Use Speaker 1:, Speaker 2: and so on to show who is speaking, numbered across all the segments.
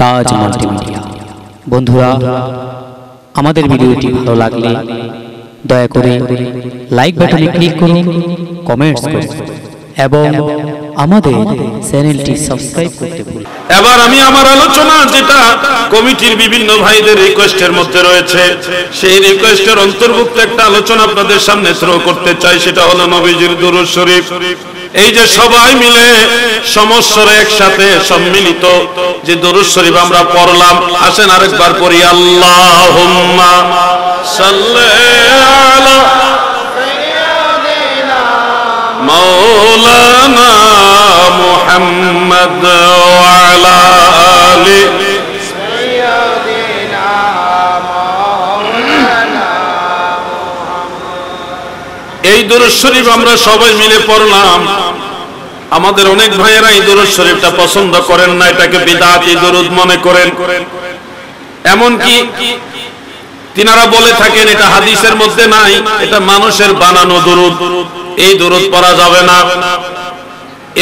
Speaker 1: তাজ multimedia. বন্ধুরা, আমাদের ভিডিওটি ভালো লাগলে দয়া করে লাইক বাটনে ক্লিক করুন, কমেন্টস করুন এবং আমাদের চ্যানেলটি সাবস্ক্রাইব করতে ভুলবেন না।
Speaker 2: এবার আমি আমার আলোচনা যেটা কমিটির বিভিন্ন ভাইদের রিকোয়েস্টের মধ্যে রয়েছে, সেই রিকোয়েস্টের অন্তর্ভুক্ত একটা আলোচনা আপনাদের সামনে থ্রো করতে চাই। সেটা হলো নবীজির দুরূদ শরীফ। এই যে সবাই মিলে সমস্বরে একসাথে সম্মিলিত যে দুরূদ শরীফ আমরা পড়লাম, আসেন আরেকবার পড়ি। আল্লাহুম্মা সাল্লি আলা মাওলানা মুহাম্মদ ওয়া আলা আলি সাইয়্যিদিনা মাওলানা মুহাম্মদ। এই দুরূদ শরীফ আমরা সবাই মিলে পড়লাম। আমাদের অনেক ভাইয়েরা এই দুরূদ শরীফটা পছন্দ করেন না, এটাকে বিদআতি দুরূদ মনে করেন। এমনকি তিনারা বলে থাকেন এটা হাদিসের মধ্যে নাই, এটা মানুষের বানানো দুরূদ, এই দুরূদ পড়া যাবে না।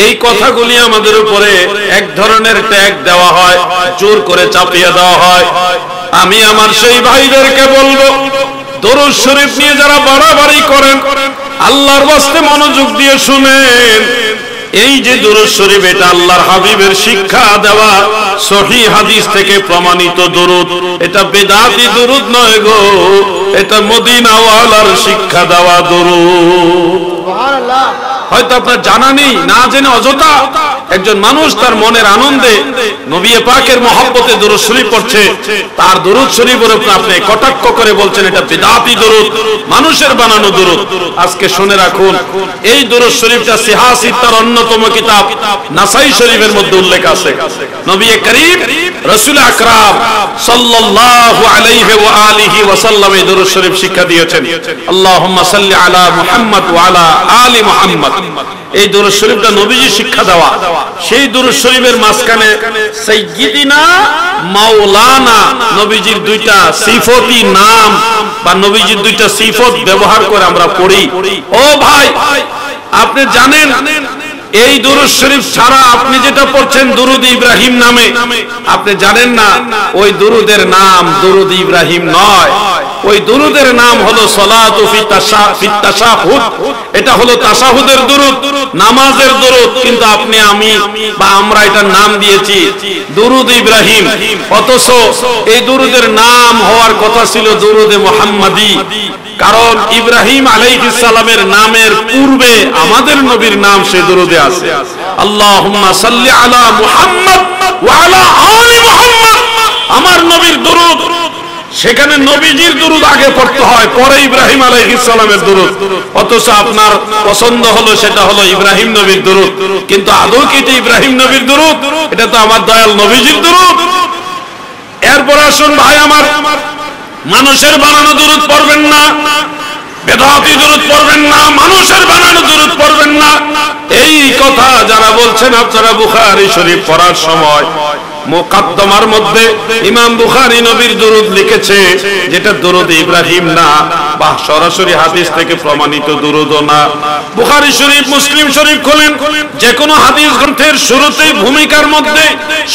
Speaker 2: এই কথাগুলি আমাদের উপরে এক ধরনের ট্যাগ দেওয়া হয়, জোর করে চাপিয়ে দেওয়া হয়। আমি আমার সেই ভাইদেরকে বলবো, দুরূদ শরীফ নিয়ে যারা বাড়াবাড়ি করেন, আল্লাহর ওয়াস্তে মনোযোগ দিয়ে শুনেন। এই যে দুরূদ শরীফ, এটা আল্লাহর হাবিবের শিক্ষা দেওয়া সহিহ হাদিস থেকে প্রমাণিত দুরূদ। এটা বেদাতি দুরূদ নয় গো, এটা মদিনাওয়ালার শিক্ষা দেওয়া দুরূদ। সুবহানাল্লাহ। হয়তো আপনার জানা নেই, না জেনে অযথা একজন মানুষ তার মনের আনন্দে নবী পাকের মহব্বতে দুরূদ শরীফ পড়ছে, তার দুরূদ শরীফের উপর আপনি কটাক্ষ করে বলছেন এটা বিদআতি দুরূদ, মানুষের বানানো দুরূদ। আজকে শুনে রাখুন, এই দুরূদ শরীফটা সিহাহ সিত্তার অন্যতম কিতাব নাসাই শরীফের মধ্যে উল্লেখ আছে। নবী করিম রাসূল আকরাম সাল্লাল্লাহু আলাইহি ওয়া আলিহি ওয়া সাল্লাম এই দুরূদ শরীফ শিক্ষা দিয়েছেন। আল্লাহুম্মা সাল্লি আলা মুহাম্মদ ওয়া আলা আলি মুহাম্মদ। এই দুরূদ শরীফটা নবীজি শিক্ষা দেওয়া। সেই দুরূদ শরীফের মাঝখানে সাইয়্যিদিনা মাওলানা, নবীজির দুইটা সিফতি নাম বা নবীজির দুইটা সিফত ব্যবহার করে আমরা পড়ি। ও ভাই, আপনি জানেন এই দুরূদ শরীফ ছাড়া আপনি যেটা পড়ছেন দুরূদ ইব্রাহিম নামে, আপনি জানেন না ওই দুরূদের নাম দুরূদ ইব্রাহিম নয়। ওই দুরূদের নাম হলো সালাতু ফি তাশাহুদ। এটা হলো তাশাহুদের দুরূদ, নামাজের দুরূদ। কিন্তু আপনি, আমি বা আমরা এটার নাম দিয়েছি দুরূদ ইব্রাহিম। অথচ এই দুরূদের নাম হওয়ার কথা ছিল দুরূদে মুহাম্মাদি। কারণ ইব্রাহিম আলাইহিস সালামের নামের পূর্বে আমাদের নবীর নাম সেই দুরূদে আছে। আল্লাহুম্মা সাল্লি আলা মুহাম্মদ ওয়া আলা আলি মুহাম্মদ। আমার নবীর দুরূদ, সেখানে নবীজির দুরূদ আগে পড়তে হয়, পরে ইব্রাহিম আলাইহিস সালামের দুরূদ। অথচ আপনার পছন্দ হলো সেটা হলো ইব্রাহিম নবীর দুরূদ, কিন্তু আদৌ কি এটা ইব্রাহিম নবীর দুরূদ? এটা তো আমার দয়াল নবীজির দুরূদ। এরপর আসুন ভাই আমার, মানুষের বানানো দুরূদ পড়বেন না, বেদাতি দুরূদ পড়বেন না, মানুষের বানানো দুরূদ পড়বেন না। এই কথা যারা বলছেন, আপনারা বুখারী শরীফ পড়ার সময় মুকাদ্দমার মধ্যে ইমাম বুখারী নবীর দুরূদ লিখেছে, যেটা দুরূদ ইব্রাহিম না বা সরাসরি হাদিস থেকে প্রমাণিত দুরূদও না। বুখারী শরীফ, মুসলিম শরীফ খোলেন, যে কোনো হাদিস গ্রন্থের শুরুতেই ভূমিকার মধ্যে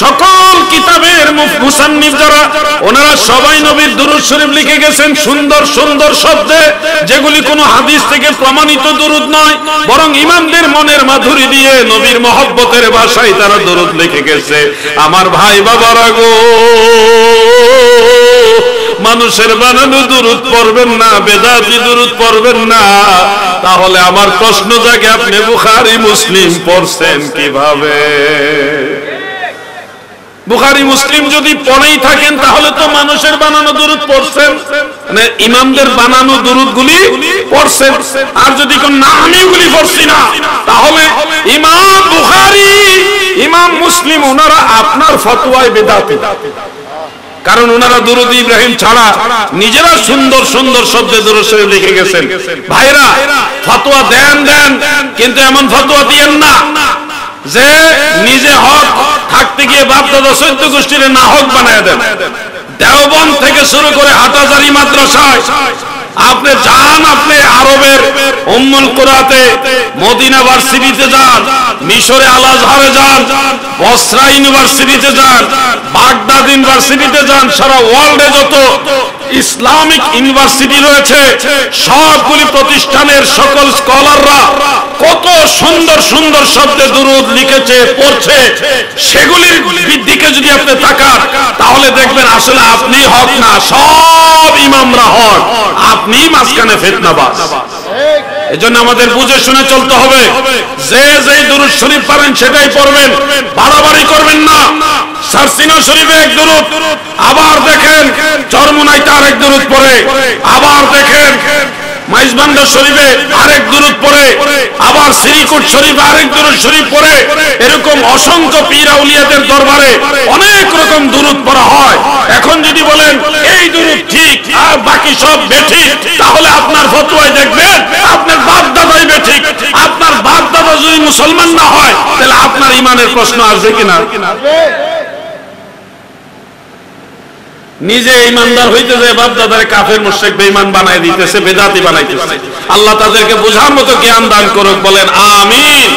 Speaker 2: সকল কিতাবের মুসান্নিফ যারা, ওনারা সবাই নবীর দুরূদ শরীফ লিখে গেছেন সুন্দর সুন্দর শব্দে, যেগুলি কোনো হাদিস থেকে প্রমাণিত দুরূদ নয়, বরং ইমামদের মনের মাধুরী দিয়ে নবীর মহব্বতের ভাষায় তারা দুরূদ লিখে গেছে। আমার ভাই বাবারা গো, মানুষের বানানো দুরূদ পড়বেন না, বেদাতি দুরূদ পড়বেন না। তাহলে আমার প্রশ্ন জাগে, আপনি বুখারী মুসলিম পড়ছেন কিভাবে? বুখারী মুসলিম যদি পড়েই থাকেন, তাহলে তো মানুষের বানানো দুরূদ পড়ছেন, মানে ইমামদের বানানো দুরূদগুলি পড়ছেন। আর যদি কোন না আমি ওগুলি পড়ছি না, তাহলে ইমাম বুখারী, ইমাম মুসলিম ওনারা আপনার ফতোয়ায় বেদাতি। কারণ ওনারা দুরূদ ইব্রাহিম ছাড়া নিজেরা সুন্দর সুন্দর শব্দে দুরূদ শরীফ লিখে গেছেন। ভাইরা, ফতোয়া দেন, কিন্তু এমন ফতোয়া দিয়েন না যে নিজে হক থাকতে গিয়ে বাপ দাদা 14 গোষ্ঠীর না হক বানায় দেন। দেওবন্দ থেকে শুরু করে হাটহাজারী মাদ্রাসায় আপনি যান, আপনি আরবের উম্মুল কুরাতে, মদিনা ভার্সিটিতে যান, মিশরে আল আজহারে যান, বসরা ইউনিভার্সিটিতে যান, বাগদাদ ইউনিভার্সিটিতে যান, সারা ওয়ার্ল্ডে যত ইসলামিক ইউনিভার্সিটি রয়েছে সবগুলি প্রতিষ্ঠানের সকল স্কলাররা কত সুন্দর সুন্দর শব্দে দুরূদ লিখেছে, পড়ছে। সেগুলির দিকে যদি আপনি তাকান তাহলে দেখবেন আসলে আপনি হক না, সব ইমামরা হক, আপনি মাঝখানে ফিতনাবাজ। এজন্য আমাদের বুঝে শুনে চলতে হবে। যে যেই দুরূদ শরীফ পারেন সেটাই পড়বেন, বাড়াবাড়ি করবেন না। সারসিনা শরীফে এক দুরূদ, আবার দেখেন চরমুনাইতে আরেক দুরূদ পড়ে, আবার দেখেন মাইজবান্ডার শরীফে আরেক দুরূদ পড়ে, আবার শ্রীকুট শরীফে আরেক দুরূদ শরীফ পড়ে। এরকম অসংখ্য পীর আউলিয়াদের দরবারে অনেক রকম দুরূদ পড়া হয়। এখন যদি বলেন এই দুরূদ ঠিক আর বাকি সব বেঠিক, তাহলে আপনার ফতোয়ায় দেখবেন আপনার বাপ দাদাই বেঠিক। আপনার বাপ দাদা যদি মুসলমান না হয় তাহলে আপনার ইমানের প্রশ্ন আসবে কিনা? নিজে ইমানদার হইতে যায় বাপ দাদারে কাফের মুশরিক বেঈমান বানায় দিতেছে, বেদাতি বানাইতেছে। আল্লাহ তাদেরকে বোঝার মতো জ্ঞান দান করুক, বলেন আমিন।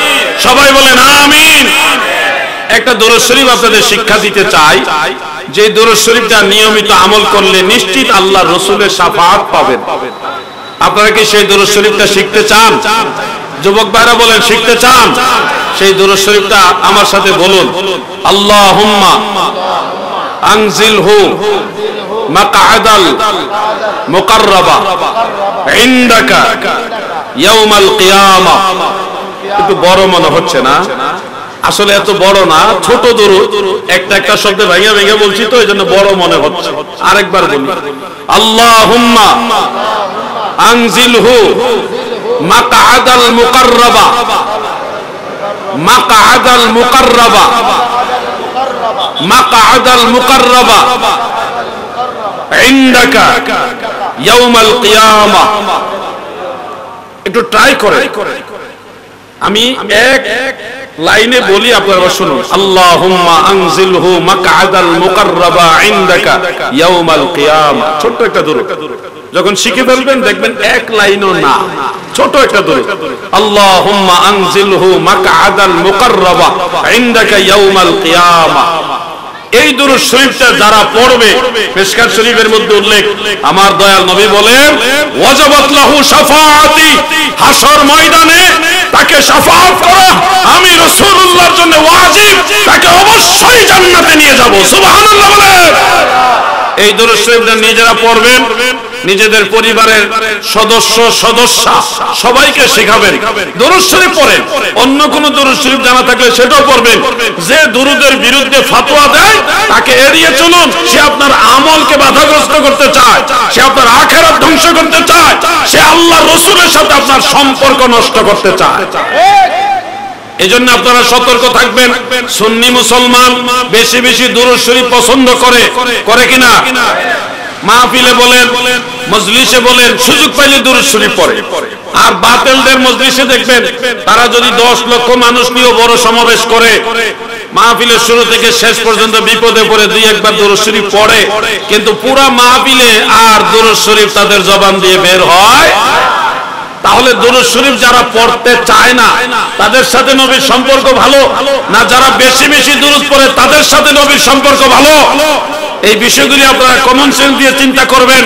Speaker 2: সবাই বলেন আমিন। একটা দুরূদ শরীফ আপনাদের শিক্ষা দিতে চাই, যে দুরূদ শরীফটা নিয়মিত আমল করলে নিশ্চিত আল্লাহর রাসূলের শাফাআত পাবেন। আপনারা কি সেই দুরূদ শরীফটা শিখতে চান? যুবক ভাইরা বলেন শিখতে চান? সেই দুরূদ শরীফটা আমার সাথে বলুন, আল্লাহুম্মা আনজিলহু মাকআদাল মুকাররাবা ইনদাকা ইয়াউমাল কিয়ামাহ। একটু বড় মনে হচ্ছে না? আসলে এত বড় না, ছোট দুরূদ, একটা একটা শব্দে ভাঙিয়ে ভেঙে বলছি তো এইজন্য বড় মনে হচ্ছে। আরেকবার বলি, আল্লাহুম্মা আনজিলহু মাকআদাল মুকাররাবা, মাকআদাল মুকাররাবা, মাকআদাল মুকাররাবা ইনদাকা ইয়াউমাল কিয়ামাহ। একটু ট্রাই করে, আমি এক লাইনে বলি, আপনারা শুনুন। আল্লাহুম্মা আনজিলহু মাকআদাল মুকাররাবা ইনদাকা ইয়াউমাল কিয়ামাহ। ছোট একটা দুরূদ, যখন শিখে ফেলবেন দেখবেন এক লাইনও না, ছোট একটা দুরূদ। আল্লাহুম্মা আনজিলহু মাকআদাল মুকাররাবা ইনদাকা ইয়াউমাল কিয়ামাহ। এই দুরূদ শরীফটা যারা পড়বে, মিশকাত শরীফের মধ্যে উল্লেখ, আমার দয়াল নবী বলেন ওয়াজাবাত লাহু শাফাআতি, হাসর ময়দানে তাকে শাফাআত করা আমি রাসূলুল্লাহর জন্য ওয়াজিব, তাকে অবশ্যই জান্নাতে নিয়ে যাব। সুবহানাল্লাহ বলেন। এই দুরূদ শরীফটা নিজেরা পড়বেন, নিজেদের পরিবারের সদস্য সদস্যা সবাইকে শেখাবেন। দুরূদ শরীফ পড়েন, অন্য কোন দুরূদ শরীফ জানা থাকলে সেটাও পড়বেন। যে দুরূদের বিরুদ্ধে ফতোয়া দেয় তাকে এড়িয়ে চলুন। সে আপনার আমলকে বাধাগ্রস্ত করতে চায়, সে আপনার আখিরাত ধ্বংস করতে চায়, সে আল্লাহর রাসূলের সাথে আপনার সম্পর্ক নষ্ট করতে চায়। এজন্য আপনারা সতর্ক থাকবেন। সুন্নি মুসলমান বেশি বেশি দুরূদ শরীফ পছন্দ করে, করে কিনা? মাহফিলে বলেন, মজলিসে বলেন, সুযোগ পাইলে দুরূদ শরীফ পড়ে। আর বাতিলদের মজলিসে দেখবেন তারা যদি 10 লক্ষ মানুষ নিয়ে বড় সমাবেশ করে, মাহফিলের শুরু থেকে শেষ পর্যন্ত বিপদে পড়ে দুই একবার দুরূদ শরীফ পড়ে, কিন্তু পুরা মাহফিলে আর দুরূদ শরীফ তাদের জবান দিয়ে বের হয়। তাহলে দুরূদ শরীফ যারা পড়তে চায় না তাদের সাথে নবীর সম্পর্ক ভালো না যারা বেশি বেশি দুরূদ পড়ে তাদের সাথে নবীর সম্পর্ক ভালো? এই বিষয়গুলি আপনারা কমন সেন্স দিয়ে চিন্তা করবেন।